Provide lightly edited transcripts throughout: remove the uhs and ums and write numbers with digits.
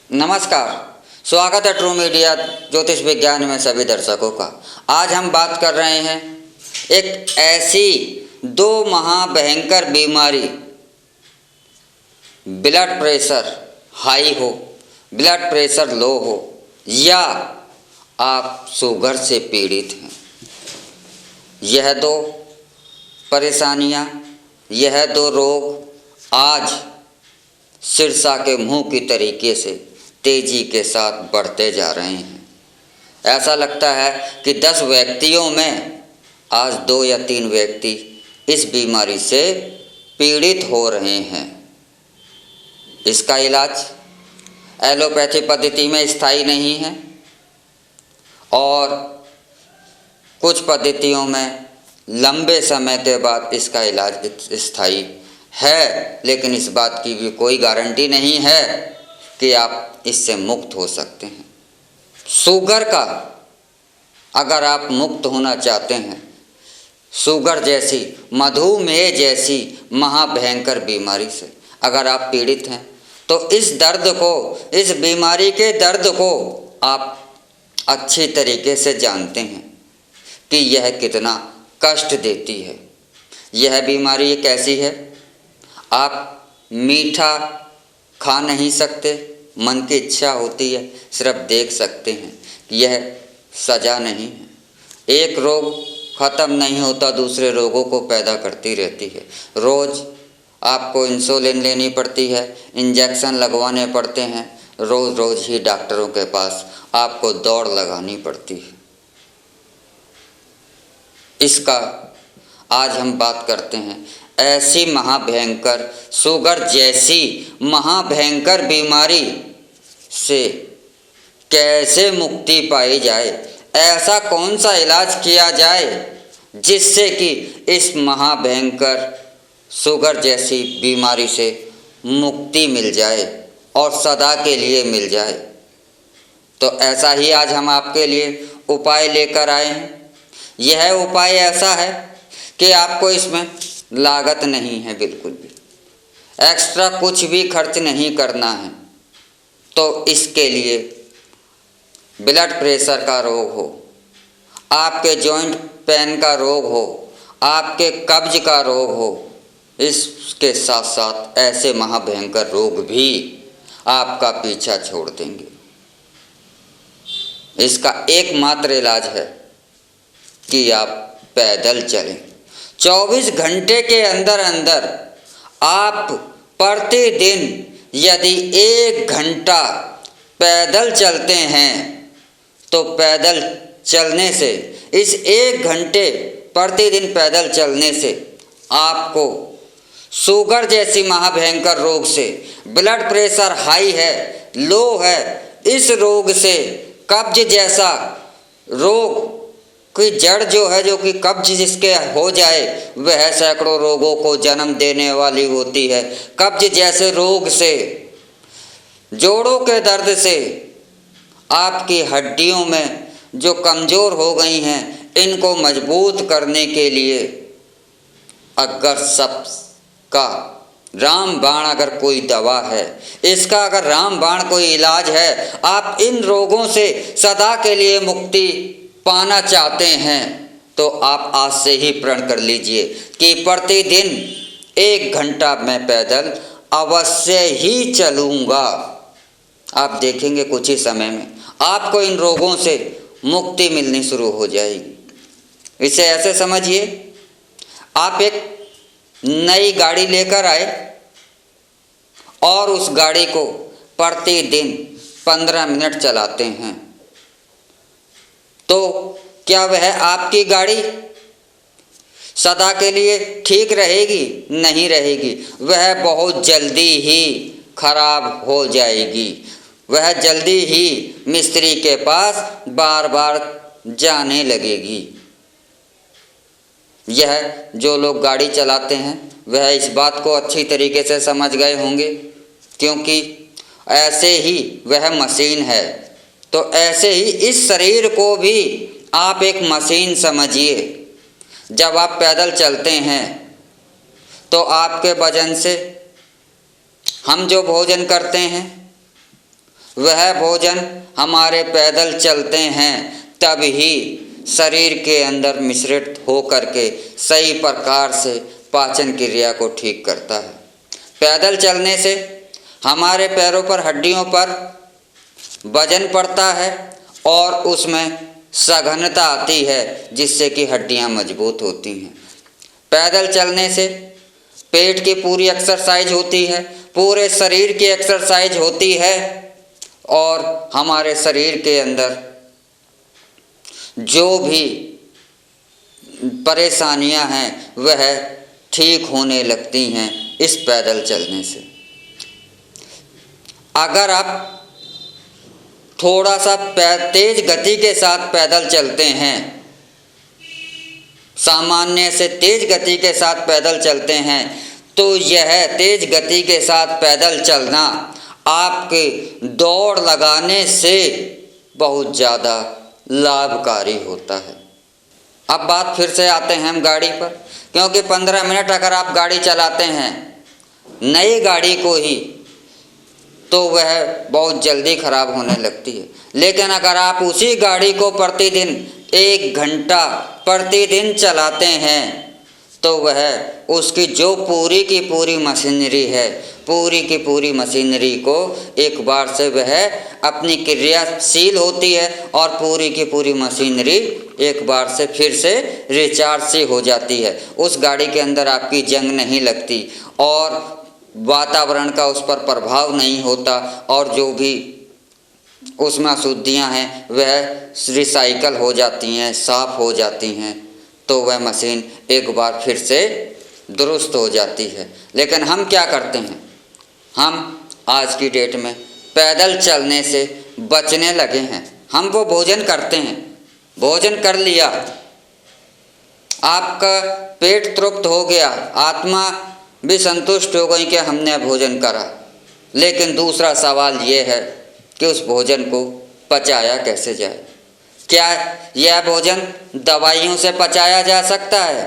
नमस्कार, स्वागत है ट्रू मीडिया ज्योतिष विज्ञान में सभी दर्शकों का। आज हम बात कर रहे हैं एक ऐसी दो महाभयंकर बीमारी, ब्लड प्रेशर हाई हो, ब्लड प्रेशर लो हो या आप शुगर से पीड़ित हैं। यह दो परेशानियां, यह दो रोग आज सिरसा के मुंह की तरीके से तेजी के साथ बढ़ते जा रहे हैं। ऐसा लगता है कि 10 व्यक्तियों में आज 2 या 3 व्यक्ति इस बीमारी से पीड़ित हो रहे हैं। इसका इलाज एलोपैथी पद्धति में स्थायी नहीं है और कुछ पद्धतियों में लंबे समय के बाद इसका इलाज स्थायी है, लेकिन इस बात की भी कोई गारंटी नहीं है कि आप इससे मुक्त हो सकते हैं। शुगर का अगर आप मुक्त होना चाहते हैं, शुगर जैसी, मधुमेह जैसी महाभयंकर बीमारी से अगर आप पीड़ित हैं, तो इस दर्द को, इस बीमारी के दर्द को आप अच्छी तरीके से जानते हैं कि यह कितना कष्ट देती है। यह बीमारी एक ऐसी है, आप मीठा खा नहीं सकते, मन की इच्छा होती है, सिर्फ देख सकते हैं। यह सजा नहीं है। एक रोग ख़त्म नहीं होता, दूसरे रोगों को पैदा करती रहती है। रोज़ आपको इंसुलिन लेनी पड़ती है, इंजेक्शन लगवाने पड़ते हैं, रोज़ ही डॉक्टरों के पास आपको दौड़ लगानी पड़ती है। इसका आज हम बात करते हैं, ऐसी महाभयंकर, शुगर जैसी महाभयंकर बीमारी से कैसे मुक्ति पाई जाए, ऐसा कौन सा इलाज किया जाए जिससे कि इस महाभयंकर शुगर जैसी बीमारी से मुक्ति मिल जाए और सदा के लिए मिल जाए। तो ऐसा ही आज हम आपके लिए उपाय लेकर आए हैं। यह उपाय ऐसा है कि आपको इसमें लागत नहीं है, बिल्कुल भी एक्स्ट्रा कुछ भी खर्च नहीं करना है। तो इसके लिए ब्लड प्रेशर का रोग हो, आपके जॉइंट पेन का रोग हो, आपके कब्ज का रोग हो, इसके साथ साथ ऐसे महाभयंकर रोग भी आपका पीछा छोड़ देंगे। इसका एकमात्र इलाज है कि आप पैदल चलें। 24 घंटे के अंदर अंदर आप प्रतिदिन यदि 1 घंटा पैदल चलते हैं, तो पैदल चलने से, इस 1 घंटे प्रतिदिन पैदल चलने से आपको शुगर जैसी महाभयंकर रोग से, ब्लड प्रेशर हाई है, लो है, इस रोग से, कब्ज जैसा रोग की जड़ जो है, जो कि कब्ज जिसके हो जाए वह सैकड़ों रोगों को जन्म देने वाली होती है। कब्ज जैसे रोग से, जोड़ों के दर्द से, आपकी हड्डियों में जो कमज़ोर हो गई हैं, इनको मजबूत करने के लिए अगर सबका रामबाण अगर कोई दवा है, इसका अगर रामबाण कोई इलाज है, आप इन रोगों से सदा के लिए मुक्ति पाना चाहते हैं, तो आप आज से ही प्रण कर लीजिए कि प्रतिदिन 1 घंटा मैं पैदल अवश्य ही चलूँगा। आप देखेंगे कुछ ही समय में आपको इन रोगों से मुक्ति मिलनी शुरू हो जाएगी। इसे ऐसे समझिए, आप एक नई गाड़ी लेकर आए और उस गाड़ी को प्रतिदिन 15 मिनट चलाते हैं, तो क्या वह आपकी गाड़ी सदा के लिए ठीक रहेगी? नहीं रहेगी। वह बहुत जल्दी ही खराब हो जाएगी। वह जल्दी ही मिस्त्री के पास बार बार जाने लगेगी। यह जो लोग गाड़ी चलाते हैं वह इस बात को अच्छी तरीके से समझ गए होंगे, क्योंकि ऐसे ही वह मशीन है। तो ऐसे ही इस शरीर को भी आप एक मशीन समझिए। जब आप पैदल चलते हैं तो आपके वजन से हम जो भोजन करते हैं वह भोजन हमारे पैदल चलते हैं तब ही शरीर के अंदर मिश्रित हो करके सही प्रकार से पाचन क्रिया को ठीक करता है। पैदल चलने से हमारे पैरों पर, हड्डियों पर वजन पड़ता है और उसमें सघनता आती है, जिससे कि हड्डियां मजबूत होती हैं। पैदल चलने से पेट की पूरी एक्सरसाइज होती है, पूरे शरीर की एक्सरसाइज होती है और हमारे शरीर के अंदर जो भी परेशानियां हैं वह ठीक होने लगती हैं इस पैदल चलने से। अगर आप थोड़ा सा तेज गति के साथ पैदल चलते हैं, सामान्य से तेज गति के साथ पैदल चलते हैं, तो यह तेज गति के साथ पैदल चलना आपके दौड़ लगाने से बहुत ज़्यादा लाभकारी होता है। अब बात फिर से आते हैं हम गाड़ी पर, क्योंकि 15 मिनट अगर आप गाड़ी चलाते हैं नई गाड़ी को ही, तो वह बहुत जल्दी ख़राब होने लगती है। लेकिन अगर आप उसी गाड़ी को प्रतिदिन 1 घंटा प्रतिदिन चलाते हैं, तो वह उसकी जो पूरी की पूरी मशीनरी है, पूरी की पूरी मशीनरी को एक बार से वह अपनी क्रियाशील होती है और पूरी की पूरी मशीनरी एक बार से फिर से रिचार्ज सी हो जाती है। उस गाड़ी के अंदर आपकी जंग नहीं लगती और वातावरण का उस पर प्रभाव नहीं होता और जो भी उसमें अशुद्धियाँ हैं वह रिसाइकल हो जाती हैं, साफ़ हो जाती हैं, तो वह मशीन एक बार फिर से दुरुस्त हो जाती है। लेकिन हम क्या करते हैं, हम आज की डेट में पैदल चलने से बचने लगे हैं। हम वो भोजन करते हैं, भोजन कर लिया, आपका पेट तृप्त हो गया, आत्मा भी संतुष्ट हो गई कि हमने भोजन करा, लेकिन दूसरा सवाल ये है कि उस भोजन को पचाया कैसे जाए। क्या यह भोजन दवाइयों से पचाया जा सकता है?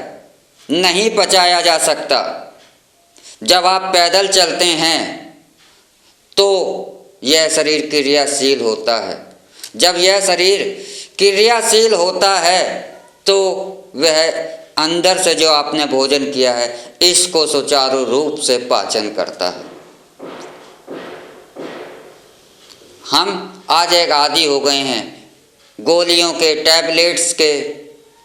नहीं पचाया जा सकता। जब आप पैदल चलते हैं तो यह शरीर क्रियाशील होता है। जब यह शरीर क्रियाशील होता है तो वह अंदर से जो आपने भोजन किया है इसको सुचारू रूप से पाचन करता है। हम आज एक आदी हो गए हैं गोलियों के, टैबलेट्स के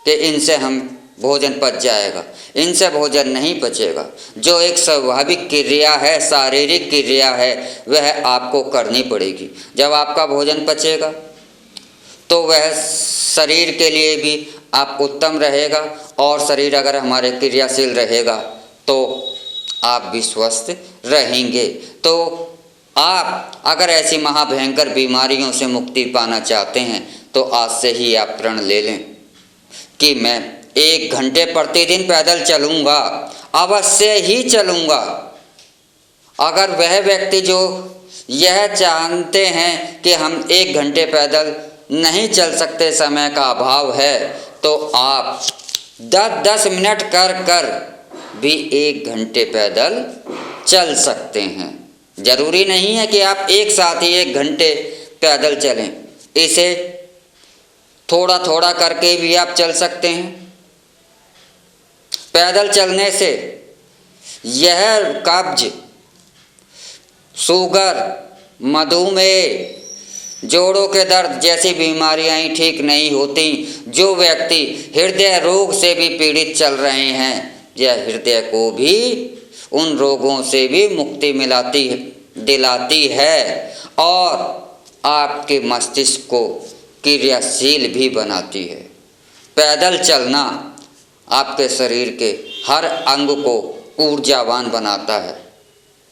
कि इनसे हम भोजन पच जाएगा। इनसे भोजन नहीं पचेगा। जो एक स्वाभाविक क्रिया है, शारीरिक क्रिया है, वह आपको करनी पड़ेगी। जब आपका भोजन पचेगा तो वह शरीर के लिए भी आप उत्तम रहेगा और शरीर अगर हमारे क्रियाशील रहेगा तो आप भी स्वस्थ रहेंगे। तो आप अगर ऐसी महाभयंकर बीमारियों से मुक्ति पाना चाहते हैं तो आज से ही आप प्रण ले लें कि मैं 1 घंटे प्रतिदिन पैदल चलूँगा, अवश्य ही चलूँगा। अगर वह व्यक्ति जो यह जानते हैं कि हम 1 घंटे पैदल नहीं चल सकते, समय का अभाव है, तो आप 10-10 मिनट कर भी 1 घंटे पैदल चल सकते हैं। ज़रूरी नहीं है कि आप एक साथ ही 1 घंटे पैदल चलें, इसे थोड़ा थोड़ा करके भी आप चल सकते हैं। पैदल चलने से यह कब्ज, शुगर, मधुमेह, जोड़ों के दर्द जैसी बीमारियां ही ठीक नहीं होती। जो व्यक्ति हृदय रोग से भी पीड़ित चल रहे हैं, यह हृदय को भी उन रोगों से भी मुक्ति दिलाती है और आपके मस्तिष्क को क्रियाशील भी बनाती है। पैदल चलना आपके शरीर के हर अंग को ऊर्जावान बनाता है,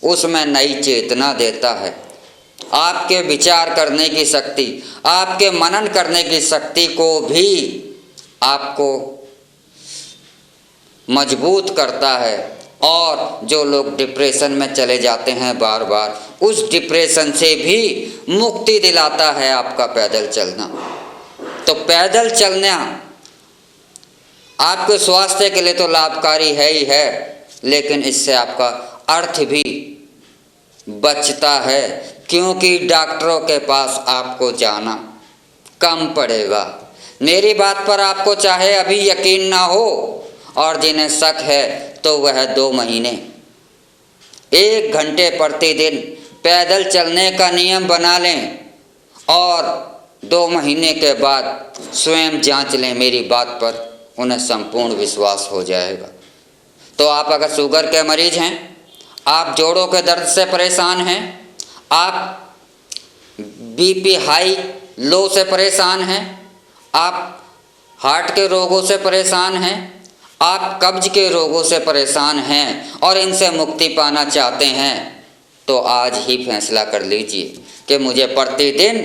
उसमें नई चेतना देता है। आपके विचार करने की शक्ति, आपके मनन करने की शक्ति को भी आपको मजबूत करता है। और जो लोग डिप्रेशन में चले जाते हैं बार बार, उस डिप्रेशन से भी मुक्ति दिलाता है आपका पैदल चलना। तो पैदल चलना आपके स्वास्थ्य के लिए तो लाभकारी है ही है, लेकिन इससे आपका अर्थ भी बचता है, क्योंकि डॉक्टरों के पास आपको जाना कम पड़ेगा। मेरी बात पर आपको चाहे अभी यकीन ना हो, और जिन्हें शक है तो वह 2 महीने 1 घंटे प्रतिदिन पैदल चलने का नियम बना लें और 2 महीने के बाद स्वयं जांच लें। मेरी बात पर उन्हें संपूर्ण विश्वास हो जाएगा। तो आप अगर शुगर के मरीज हैं, आप जोड़ों के दर्द से परेशान हैं, आप बीपी हाई लो से परेशान हैं, आप हार्ट के रोगों से परेशान हैं, आप कब्ज के रोगों से परेशान हैं और इनसे मुक्ति पाना चाहते हैं, तो आज ही फैसला कर लीजिए कि मुझे प्रतिदिन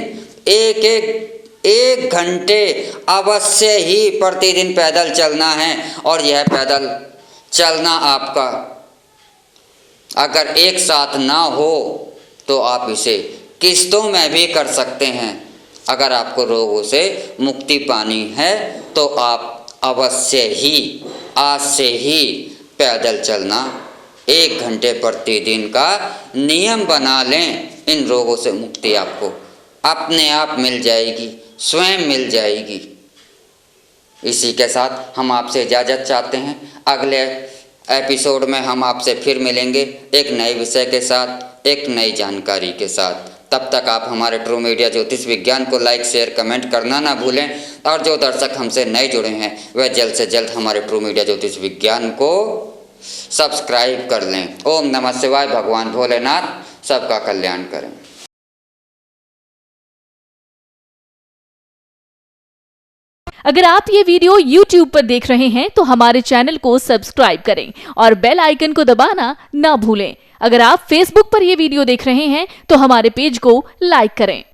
एक घंटे अवश्य ही प्रतिदिन पैदल चलना है। और यह पैदल चलना आपका अगर एक साथ ना हो तो आप इसे किस्तों में भी कर सकते हैं। अगर आपको रोगों से मुक्ति पानी है तो आप अवश्य ही आज से ही पैदल चलना 1 घंटे प्रतिदिन का नियम बना लें। इन रोगों से मुक्ति आपको अपने आप मिल जाएगी, स्वयं मिल जाएगी। इसी के साथ हम आपसे इजाज़त चाहते हैं। अगले एपिसोड में हम आपसे फिर मिलेंगे एक नए विषय के साथ, एक नई जानकारी के साथ। तब तक आप हमारे ट्रू मीडिया ज्योतिष विज्ञान को लाइक शेयर कमेंट करना ना भूलें। और जो दर्शक हमसे नए जुड़े हैं वह जल्द से जल्द हमारे ट्रू मीडिया ज्योतिष विज्ञान को सब्सक्राइब कर लें। ओम नमः शिवाय। भगवान भोलेनाथ सबका कल्याण करें। अगर आप ये वीडियो YouTube पर देख रहे हैं तो हमारे चैनल को सब्सक्राइब करें और बेल आइकन को दबाना ना भूलें। अगर आप Facebook पर ये वीडियो देख रहे हैं तो हमारे पेज को लाइक करें।